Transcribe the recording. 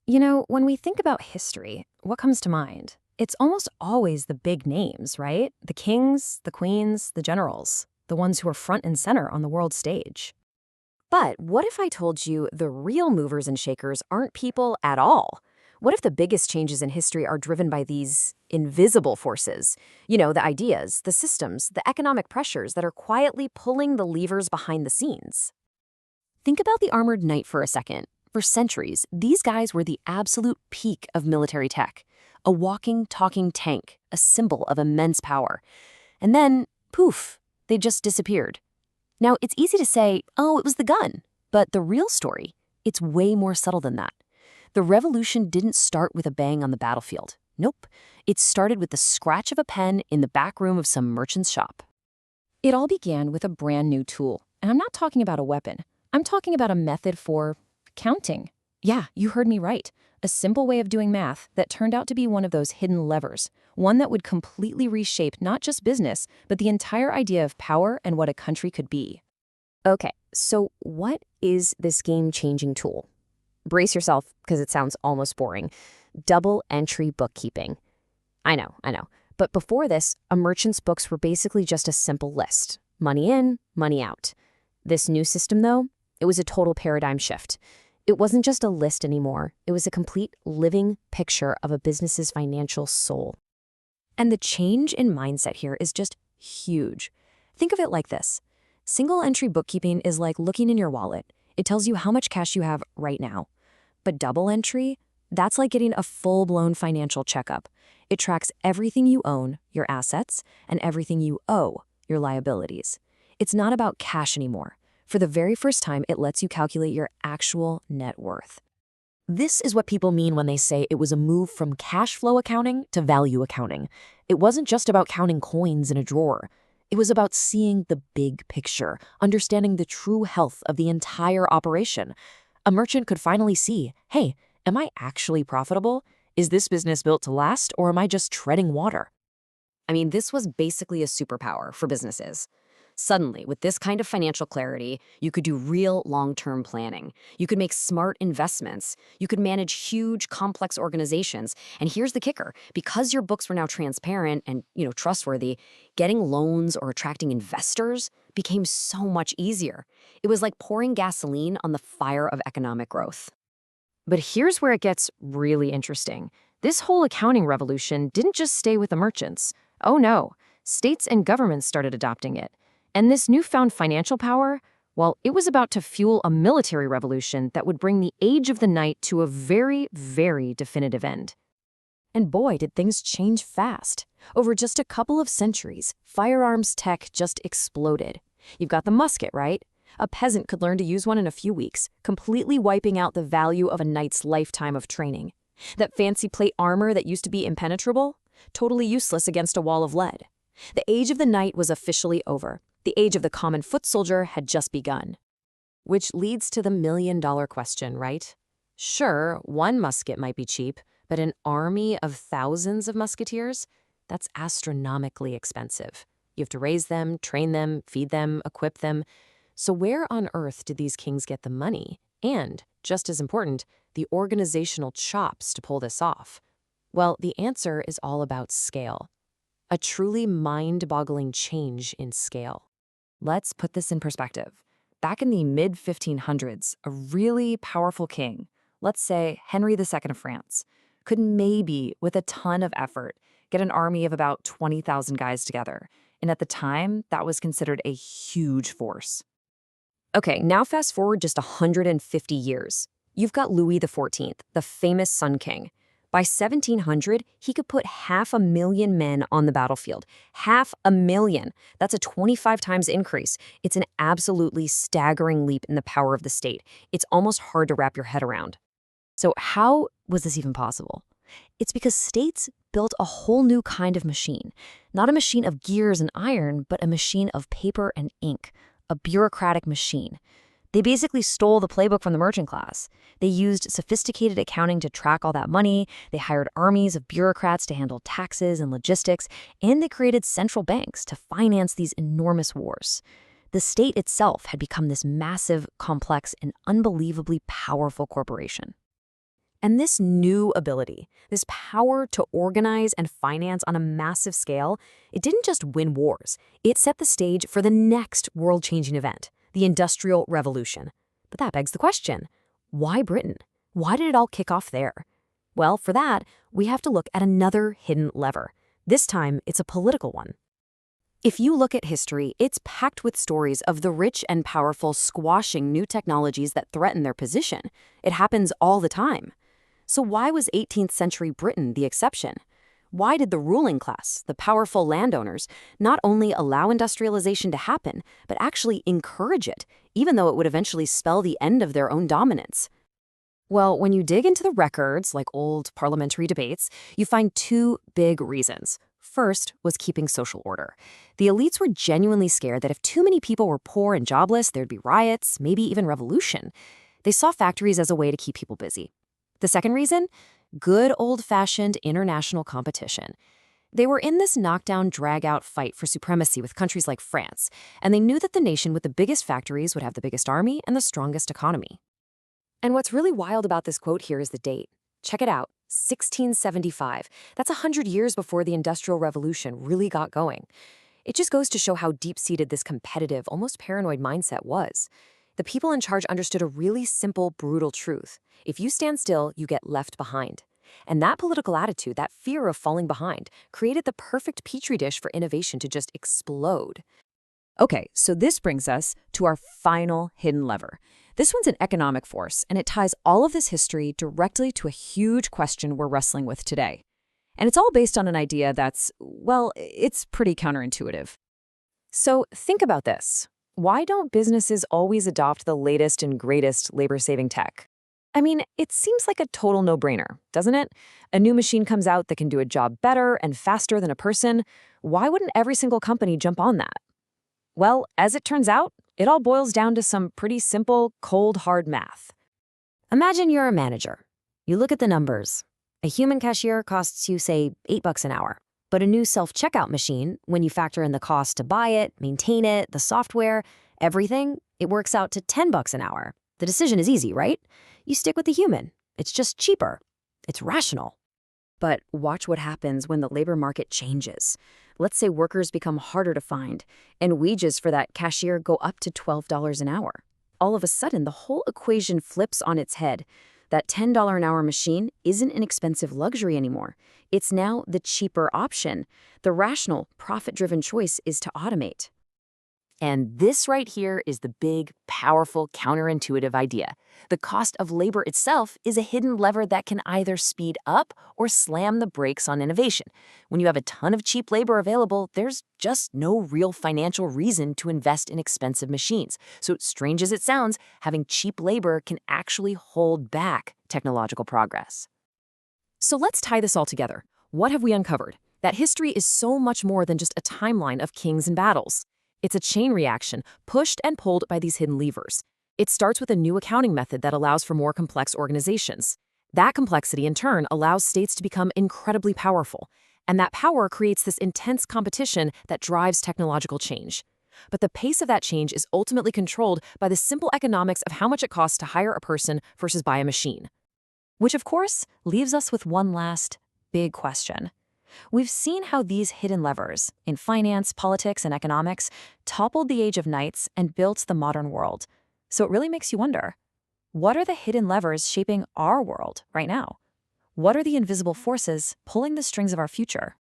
When we think about history, what comes to mind? It's almost always the big names, right? The kings, the queens, the generals, the ones who are front and center on the world stage. But what if I told you the real movers and shakers aren't people at all? What if the biggest changes in history are driven by these invisible forces? The ideas, the systems, the economic pressures that are quietly pulling the levers behind the scenes. Think about the armored knight for a second. For centuries, these guys were the absolute peak of military tech. A walking, talking tank, a symbol of immense power. And then, poof, they just disappeared. Now, it's easy to say, oh, it was the gun. But the real story, it's way more subtle than that. The revolution didn't start with a bang on the battlefield. Nope. It started with the scratch of a pen in the back room of some merchant's shop. It all began with a brand new tool. And I'm not talking about a weapon. I'm talking about a method for counting. Yeah, you heard me right. A simple way of doing math that turned out to be one of those hidden levers, one that would completely reshape not just business, but the entire idea of power and what a country could be. Okay, so what is this game-changing tool? Brace yourself, because it sounds almost boring. Double entry bookkeeping. I know. But before this, a merchant's books were basically just a simple list. Money in, money out. This new system, though, it was a total paradigm shift. It wasn't just a list anymore. It was a complete living picture of a business's financial soul. And the change in mindset here is just huge. Think of it like this. Single entry bookkeeping is like looking in your wallet. It tells you how much cash you have right now. But double entry, that's like getting a full-blown financial checkup. It tracks everything you own, your assets, and everything you owe, your liabilities. It's not about cash anymore. For the very first time, it lets you calculate your actual net worth. This is what people mean when they say it was a move from cash flow accounting to value accounting. It wasn't just about counting coins in a drawer. It was about seeing the big picture, understanding the true health of the entire operation. A merchant could finally see, hey, am I actually profitable? Is this business built to last, or am I just treading water? I mean, this was basically a superpower for businesses. Suddenly, with this kind of financial clarity, you could do real long-term planning. You could make smart investments. You could manage huge, complex organizations. And here's the kicker. Because your books were now transparent and, trustworthy, getting loans or attracting investors became so much easier. It was like pouring gasoline on the fire of economic growth. But here's where it gets really interesting. This whole accounting revolution didn't just stay with the merchants. Oh no, states and governments started adopting it. And this newfound financial power, well, it was about to fuel a military revolution that would bring the age of the knight to a very, very definitive end. And boy, did things change fast. Over just a couple of centuries, firearms tech just exploded. You've got the musket, right? A peasant could learn to use one in a few weeks, completely wiping out the value of a knight's lifetime of training. That fancy plate armor that used to be impenetrable? Totally useless against a wall of lead. The age of the knight was officially over. The age of the common foot soldier had just begun. Which leads to the million-dollar question, right? Sure, one musket might be cheap, but an army of thousands of musketeers? That's astronomically expensive. You have to raise them, train them, feed them, equip them. So where on earth did these kings get the money? And, just as important, the organizational chops to pull this off? Well, the answer is all about scale. A truly mind-boggling change in scale. Let's put this in perspective. Back in the mid-1500s, a really powerful king, let's say Henry II of France, could maybe, with a ton of effort, get an army of about 20,000 guys together. And at the time, that was considered a huge force. Okay, now fast forward just 150 years. You've got Louis XIV, the famous Sun King. By 1700, he could put 500,000 men on the battlefield. 500,000. That's a 25 times increase. It's an absolutely staggering leap in the power of the state. It's almost hard to wrap your head around. So how was this even possible? It's because states built a whole new kind of machine. Not a machine of gears and iron, but a machine of paper and ink. A bureaucratic machine. They basically stole the playbook from the merchant class. They used sophisticated accounting to track all that money, they hired armies of bureaucrats to handle taxes and logistics, and they created central banks to finance these enormous wars. The state itself had become this massive, complex, and unbelievably powerful corporation. And this new ability, this power to organize and finance on a massive scale, it didn't just win wars. It set the stage for the next world-changing event, the Industrial Revolution. But that begs the question, why Britain? Why did it all kick off there? Well, for that, we have to look at another hidden lever. This time, it's a political one. If you look at history, it's packed with stories of the rich and powerful squashing new technologies that threaten their position. It happens all the time. So why was 18th century Britain the exception? Why did the ruling class, the powerful landowners, not only allow industrialization to happen, but actually encourage it, even though it would eventually spell the end of their own dominance? Well, when you dig into the records, like old parliamentary debates, you find two big reasons. First was keeping social order. The elites were genuinely scared that if too many people were poor and jobless, there'd be riots, maybe even revolution. They saw factories as a way to keep people busy. The second reason? Good old-fashioned international competition. They were in this knockdown, drag-out fight for supremacy with countries like France, and they knew that the nation with the biggest factories would have the biggest army and the strongest economy. And what's really wild about this quote here is the date. Check it out, 1675. That's 100 years before the Industrial Revolution really got going. It just goes to show how deep-seated this competitive, almost paranoid mindset was. The people in charge understood a really simple, brutal truth. If you stand still, you get left behind. And that political attitude, that fear of falling behind, created the perfect petri dish for innovation to just explode. Okay, so this brings us to our final hidden lever. This one's an economic force, and it ties all of this history directly to a huge question we're wrestling with today. And it's all based on an idea that's, well, it's pretty counterintuitive. So think about this. Why don't businesses always adopt the latest and greatest labor-saving tech? I mean, it seems like a total no-brainer, doesn't it? A new machine comes out that can do a job better and faster than a person. Why wouldn't every single company jump on that? Well, as it turns out, it all boils down to some pretty simple, cold, hard math. Imagine you're a manager. You look at the numbers. A human cashier costs you, say, $8 an hour. But a new self-checkout machine, when you factor in the cost to buy it, maintain it, the software, everything, it works out to $10 an hour. The decision is easy, right? You stick with the human. It's just cheaper. It's rational. But watch what happens when the labor market changes. Let's say workers become harder to find, and wages for that cashier go up to $12 an hour. All of a sudden, the whole equation flips on its head. That $10 an hour machine isn't an expensive luxury anymore. It's now the cheaper option. The rational, profit-driven choice is to automate. And this right here is the big, powerful, counterintuitive idea. The cost of labor itself is a hidden lever that can either speed up or slam the brakes on innovation. When you have a ton of cheap labor available, there's just no real financial reason to invest in expensive machines. So strange as it sounds, having cheap labor can actually hold back technological progress. So let's tie this all together. What have we uncovered? That history is so much more than just a timeline of kings and battles. It's a chain reaction, pushed and pulled by these hidden levers. It starts with a new accounting method that allows for more complex organizations. That complexity, in turn, allows states to become incredibly powerful. And that power creates this intense competition that drives technological change. But the pace of that change is ultimately controlled by the simple economics of how much it costs to hire a person versus buy a machine. Which, of course, leaves us with one last big question. We've seen how these hidden levers in finance, politics, and economics toppled the age of knights and built the modern world. So it really makes you wonder, what are the hidden levers shaping our world right now? What are the invisible forces pulling the strings of our future?